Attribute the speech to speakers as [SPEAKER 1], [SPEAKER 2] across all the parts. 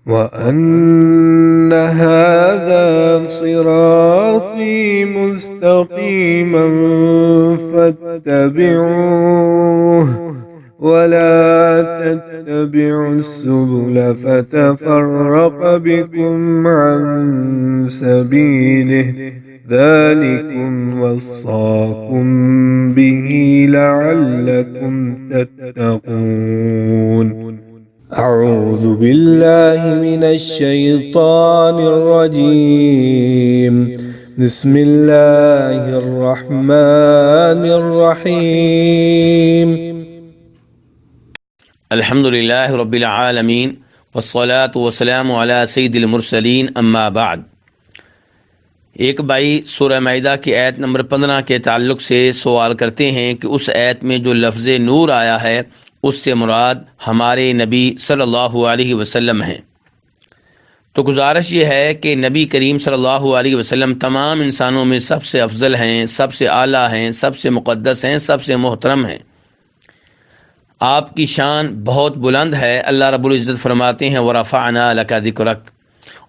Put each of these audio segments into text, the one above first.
[SPEAKER 1] وأن هذا صراطي مستقيما فاتبعوه ولا تتبعوا السبل فتفرق بكم عن سبيله ذلكم وصاكم به لعلكم تتقون. أعوذ بالله من الشيطان الرجيم. بسم الله الرحمن الرحيم.
[SPEAKER 2] الحمد للہ رب العالمین والصلاة والسلام علی سید المرسلین اما بعد۔ ایک بھائی سورہ مائدہ کی آیت نمبر 15 کے تعلق سے سوال کرتے ہیں کہ اس آیت میں جو لفظ نور آیا ہے اس سے مراد ہمارے نبی صلی اللہ علیہ وسلم ہیں۔ تو گزارش یہ ہے کہ نبی کریم صلی اللہ علیہ وسلم تمام انسانوں میں سب سے افضل ہیں، سب سے اعلیٰ ہیں، سب سے مقدس ہیں، سب سے محترم ہیں۔ آپ کی شان بہت بلند ہے۔ اللہ رب العزت فرماتے ہیں وَرَفَعْنَا لَكَ ذِكْرَكَ،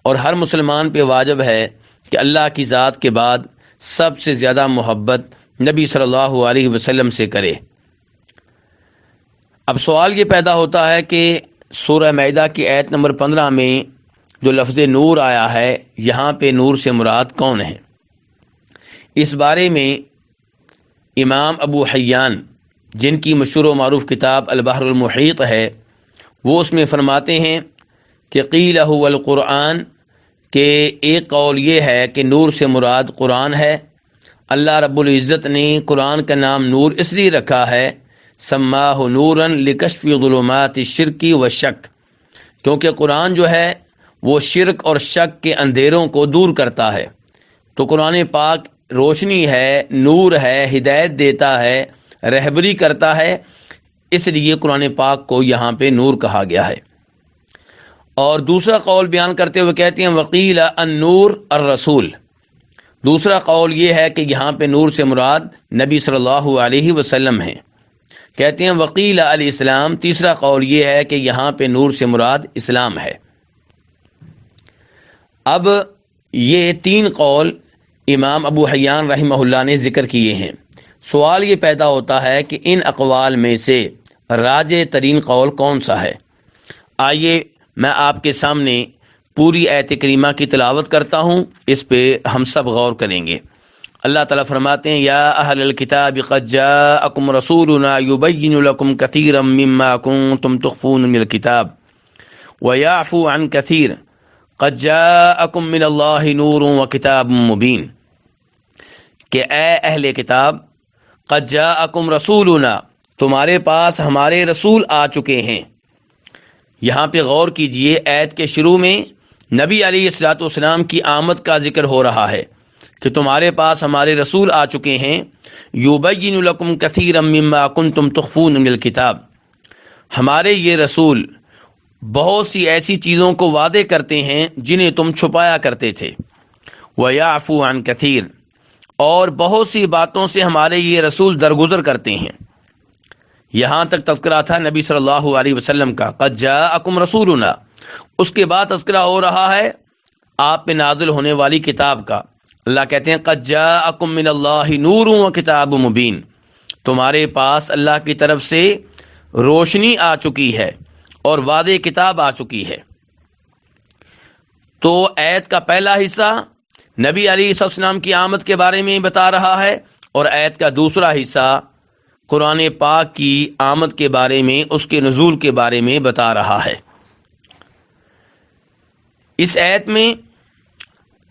[SPEAKER 2] اور ہر مسلمان پہ واجب ہے کہ اللہ کی ذات کے بعد سب سے زیادہ محبت نبی صلی اللہ علیہ وسلم سے کرے۔ اب سوال یہ پیدا ہوتا ہے کہ سورہ مائدہ کی آیت نمبر 15 میں جو لفظ نور آیا ہے، یہاں پہ نور سے مراد کون ہے؟ اس بارے میں امام ابو حیان، جن کی مشہور و معروف کتاب البحر المحیط ہے، وہ اس میں فرماتے ہیں کہ قیل هو القرآن، کہ ایک قول یہ ہے کہ نور سے مراد قرآن ہے۔ اللہ رب العزت نے قرآن کا نام نور اس لیے رکھا ہے سماہ نورا لکشف ظلمات الشرک والشک، کیونکہ قرآن جو ہے وہ شرک اور شک کے اندھیروں کو دور کرتا ہے۔ تو قرآن پاک روشنی ہے، نور ہے، ہدایت دیتا ہے، رہبری کرتا ہے، اس لیے قرآن پاک کو یہاں پہ نور کہا گیا ہے۔ اور دوسرا قول بیان کرتے ہوئے کہتے ہیں وقیل النور الرسول، دوسرا قول یہ ہے کہ یہاں پہ نور سے مراد نبی صلی اللہ علیہ وسلم ہیں۔ کہتے ہیں وقیل الاسلام، تیسرا قول یہ ہے کہ یہاں پہ نور سے مراد اسلام ہے۔ اب یہ تین قول امام ابو حیان رحمہ اللہ نے ذکر کیے ہیں۔ سوال یہ پیدا ہوتا ہے کہ ان اقوال میں سے راجح ترین قول کون سا ہے؟ آئیے میں آپ کے سامنے پوری آیت کریمہ کی تلاوت کرتا ہوں، اس پہ ہم سب غور کریں گے۔ اللہ تعالیٰ فرماتے ہیں یا اہل الکتاب قد جاءکم رسولنا یبین لکم کثیرا مما کنتم تخفون من الکتاب ویعفو عن کثیر قد جاءکم من اللہ نور وکتاب مبین، کہ اے اہل کتاب قد جاءکم رسولنا، تمہارے پاس ہمارے رسول آ چکے ہیں۔ یہاں پہ غور کیجئے، آیت کے شروع میں نبی علیہ الصلوۃ والسلام کی آمد کا ذکر ہو رہا ہے کہ تمہارے پاس ہمارے رسول آ چکے ہیں یبین لکم کثیرا مما کنتم تخفون من الکتاب، ہمارے یہ رسول بہت سی ایسی چیزوں کو وعدے کرتے ہیں جنہیں تم چھپایا کرتے تھے، ویعفو عن کثیر، اور بہت سی باتوں سے ہمارے یہ رسول درگزر کرتے ہیں۔ یہاں تک تذکرہ تھا نبی صلی اللہ علیہ وسلم کا، قد جاءکم رسولنا، اس کے بعد تذکرہ ہو رہا ہے آپ پہ نازل ہونے والی کتاب کا۔ اللہ کہتے ہیں قد جاءکم من اللہ نور وکتاب مبین، تمہارے پاس اللہ کی طرف سے روشنی آ چکی ہے اور وعدے کتاب آ چکی ہے۔ تو آیت کا پہلا حصہ نبی علیہ السلام کی آمد کے بارے میں بتا رہا ہے، اور آیت کا دوسرا حصہ قرآن پاک کی آمد کے بارے میں، اس کے نزول کے بارے میں بتا رہا ہے۔ اس آیت میں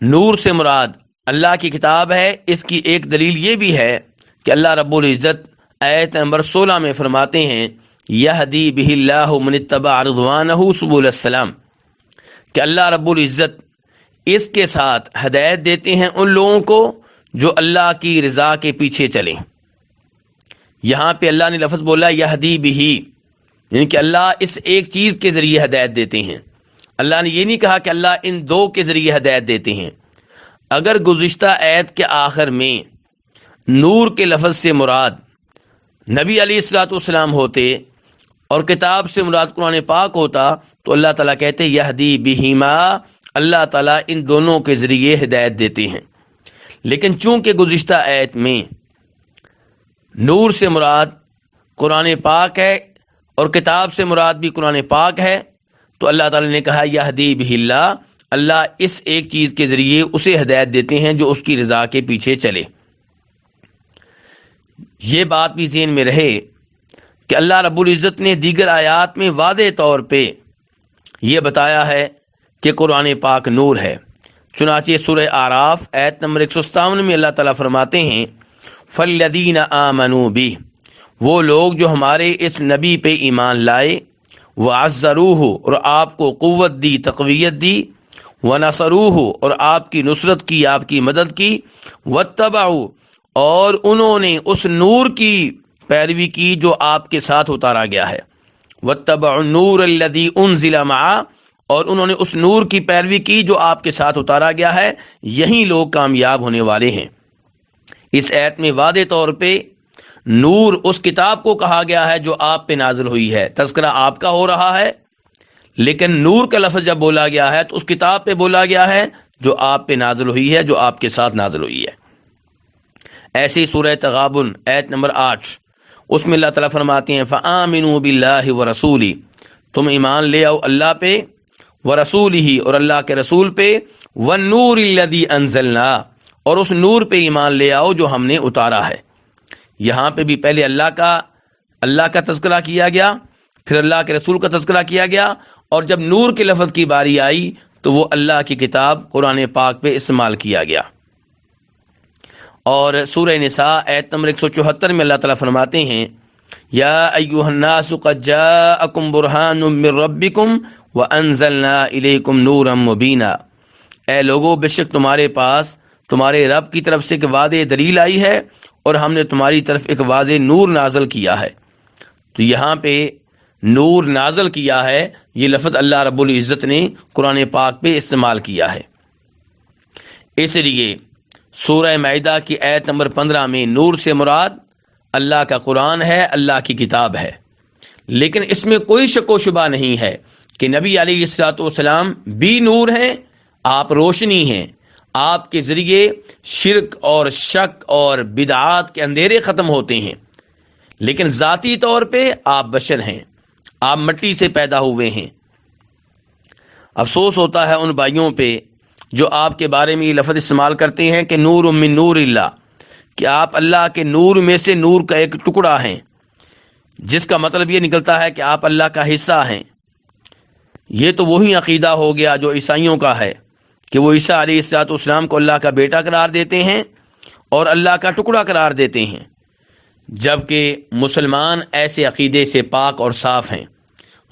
[SPEAKER 2] نور سے مراد اللہ کی کتاب ہے۔ اس کی ایک دلیل یہ بھی ہے کہ اللہ رب العزت آیت نمبر 16 میں فرماتے ہیں یہدی بہ اللہ من اتبع رضوانہ سبل السلام، کہ اللہ رب العزت اس کے ساتھ ہدایت دیتے ہیں ان لوگوں کو جو اللہ کی رضا کے پیچھے چلیں۔ یہاں پہ اللہ نے لفظ بولا یہدی بہ، یعنی کہ اللہ اس ایک چیز کے ذریعے ہدایت دیتے ہیں۔ اللہ نے یہ نہیں کہا کہ اللہ ان دو کے ذریعے ہدایت دیتے ہیں۔ اگر گزشتہ آیت کے آخر میں نور کے لفظ سے مراد نبی علیہ الصلوۃ والسلام ہوتے اور کتاب سے مراد قرآن پاک ہوتا تو اللہ تعالیٰ کہتے یہدی بہما، اللہ تعالیٰ ان دونوں کے ذریعے ہدایت دیتے ہیں۔ لیکن چونکہ گزشتہ آیت میں نور سے مراد قرآن پاک ہے اور کتاب سے مراد بھی قرآن پاک ہے، تو اللہ تعالیٰ نے کہا یہدی بہ اللہ، اللہ اس ایک چیز کے ذریعے اسے ہدایت دیتے ہیں جو اس کی رضا کے پیچھے چلے۔ یہ بات بھی ذہن میں رہے کہ اللہ رب العزت نے دیگر آیات میں واضح طور پہ یہ بتایا ہے کہ قرآن پاک نور ہے۔ چنانچہ سورہ اعراف آیت نمبر 157 میں اللہ تعالیٰ فرماتے ہیں فَالَّذِينَ آمَنُوا بِهِ، وہ لوگ جو ہمارے اس نبی پہ ایمان لائے، وَعَزَّرُوهُ، اور آپ کو قوت دی، تقویت دی، وَنَصَرُوهُ، اور آپ کی نصرت کی، آپ کی مدد کی، وَاتَّبَعُوا، اور انہوں نے اس نور کی پیروی کی جو آپ کے ساتھ اتارا گیا ہے، وَاتَّبَعُوا النُّورَ الَّذِي أُنزِلَ مَعَهُ، اور انہوں نے اس نور کی پیروی کی جو آپ کے ساتھ اتارا گیا ہے، یہی لوگ کامیاب ہونے والے ہیں۔ اس آیت میں واضح طور پہ نور اس کتاب کو کہا گیا ہے جو آپ پہ نازل ہوئی ہے، تذکرہ آپ کا ہو رہا ہے، لیکن نور کا لفظ جب بولا گیا ہے تو اس کتاب پہ بولا گیا ہے جو آپ پہ نازل ہوئی ہے، جو آپ کے ساتھ نازل ہوئی ہے۔ ایسی سورہ تغابن آیت نمبر 8، اس میں اللہ تعالیٰ فرماتے ہیں فَآمِنُوا بِاللَّهِ وَرَسُولِهِ، تم ایمان لے آؤ اللہ پہ، وَرَسُولِهِ، اور اللہ کے رسول پہ، وَالنُّورِ الَّذِي أَنزَلْنَا، اور اس نور پہ ایمان لے آؤ جو ہم نے اتارا ہے۔ یہاں پہ بھی پہلے اللہ کا تذکرہ کیا گیا، پھر اللہ کے رسول کا تذکرہ کیا گیا، اور جب نور کے لفظ کی باری آئی تو وہ اللہ کی کتاب قرآن پاک پہ استعمال کیا گیا۔ اور سورہ نساء آیت نمبر 174 میں اللہ تعالیٰ فرماتے ہیں یا ایھا الناس قد جاءکم برہان من ربکم وانزلنا الیکم نورا مبینا، اے لوگو بے شک تمہارے پاس تمہارے رب کی طرف سے ایک واضح دلیل آئی ہے اور ہم نے تمہاری طرف ایک واضح نور نازل کیا ہے۔ تو یہاں پہ نور نازل کیا ہے، یہ لفظ اللہ رب العزت نے قرآن پاک پہ استعمال کیا ہے۔ اس لیے سورہ مائدہ کی آیت نمبر 15 میں نور سے مراد اللہ کا قرآن ہے، اللہ کی کتاب ہے، لیکن اس میں کوئی شک و شبہ نہیں ہے کہ نبی علیہ الصلوۃ والسلام بھی نور ہیں، آپ روشنی ہیں، آپ کے ذریعے شرک اور شک اور بدعات کے اندھیرے ختم ہوتے ہیں، لیکن ذاتی طور پہ آپ بشر ہیں، آپ مٹی سے پیدا ہوئے ہیں۔ افسوس ہوتا ہے ان بھائیوں پہ جو آپ کے بارے میں یہ لفظ استعمال کرتے ہیں کہ نور من نور اللہ، کہ آپ اللہ کے نور میں سے نور کا ایک ٹکڑا ہیں، جس کا مطلب یہ نکلتا ہے کہ آپ اللہ کا حصہ ہیں۔ یہ تو وہی عقیدہ ہو گیا جو عیسائیوں کا ہے کہ وہ عیسیٰ علیہ الصلوۃ والسلام کو اللہ کا بیٹا قرار دیتے ہیں اور اللہ کا ٹکڑا قرار دیتے ہیں، جبکہ مسلمان ایسے عقیدے سے پاک اور صاف ہیں۔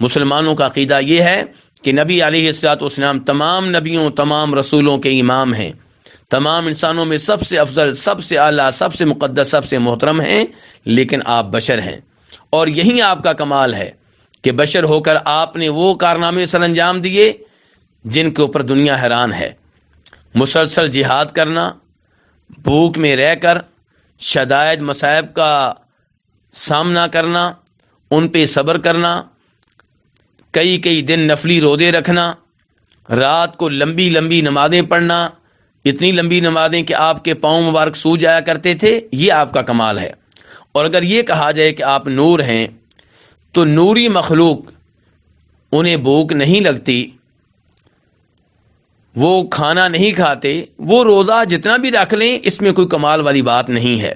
[SPEAKER 2] مسلمانوں کا عقیدہ یہ ہے کہ نبی علیہ الصلوۃ والسلام تمام نبیوں، تمام رسولوں کے امام ہیں، تمام انسانوں میں سب سے افضل، سب سے اعلیٰ، سب سے مقدس، سب سے محترم ہیں، لیکن آپ بشر ہیں، اور یہی آپ کا کمال ہے کہ بشر ہو کر آپ نے وہ کارنامے سر انجام دیے جن کے اوپر دنیا حیران ہے۔ مسلسل جہاد کرنا، بھوک میں رہ کر شدائد مصائب کا سامنا کرنا، ان پہ صبر کرنا، کئی دن نفلی روزے رکھنا، رات کو لمبی لمبی نمازیں پڑھنا، اتنی لمبی نمازیں کہ آپ کے پاؤں مبارک سو جایا کرتے تھے، یہ آپ کا کمال ہے۔ اور اگر یہ کہا جائے کہ آپ نور ہیں تو نوری مخلوق انہیں بھوک نہیں لگتی، وہ کھانا نہیں کھاتے، وہ روزہ جتنا بھی رکھ لیں اس میں کوئی کمال والی بات نہیں ہے،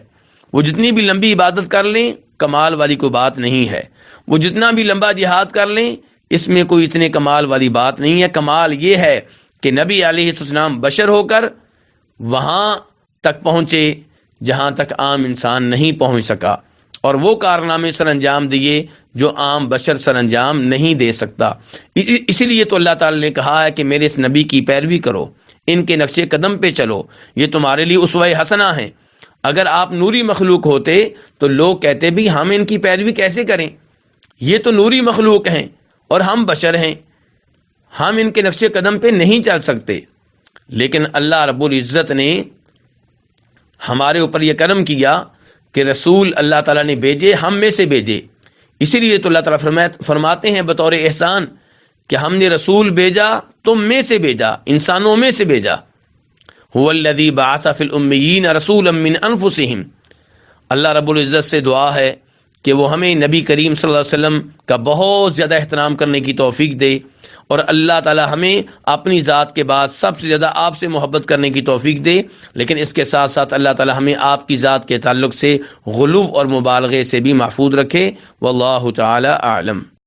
[SPEAKER 2] وہ جتنی بھی لمبی عبادت کر لیں کمال والی کوئی بات نہیں ہے، وہ جتنا بھی لمبا جہاد کر لیں اس میں کوئی اتنے کمال والی بات نہیں ہے۔ کمال یہ ہے کہ نبی علیہ السلام بشر ہو کر وہاں تک پہنچے جہاں تک عام انسان نہیں پہنچ سکا، اور وہ کارنامے سر انجام دیے جو عام بشر سر انجام نہیں دے سکتا۔ اسی لیے تو اللہ تعالی نے کہا ہے کہ میرے اس نبی کی پیروی کرو، ان کے نقش قدم پہ چلو، یہ تمہارے لیے اسوہ حسنہ ہیں۔ اگر آپ نوری مخلوق ہوتے تو لوگ کہتے بھی ہم ان کی پیروی کیسے کریں، یہ تو نوری مخلوق ہیں اور ہم بشر ہیں، ہم ان کے نقش قدم پہ نہیں چل سکتے۔ لیکن اللہ رب العزت نے ہمارے اوپر یہ کرم کیا کہ رسول اللہ تعالیٰ نے بھیجے، ہم میں سے بھیجے، اسی لیے تو اللہ تعالیٰ فرماتے ہیں بطور احسان کہ ہم نے رسول بھیجا تم میں سے بھیجا، انسانوں میں سے بھیجا. هو الذی بعث فی الامیین رسولا من انفسہم. اللہ رب العزت سے دعا ہے کہ وہ ہمیں نبی کریم صلی اللہ علیہ وسلم کا بہت زیادہ احترام کرنے کی توفیق دے، اور اللہ تعالی ہمیں اپنی ذات کے بعد سب سے زیادہ آپ سے محبت کرنے کی توفیق دے، لیکن اس کے ساتھ ساتھ اللہ تعالی ہمیں آپ کی ذات کے تعلق سے غلو اور مبالغے سے بھی محفوظ رکھے. واللہ تعالی اعلم.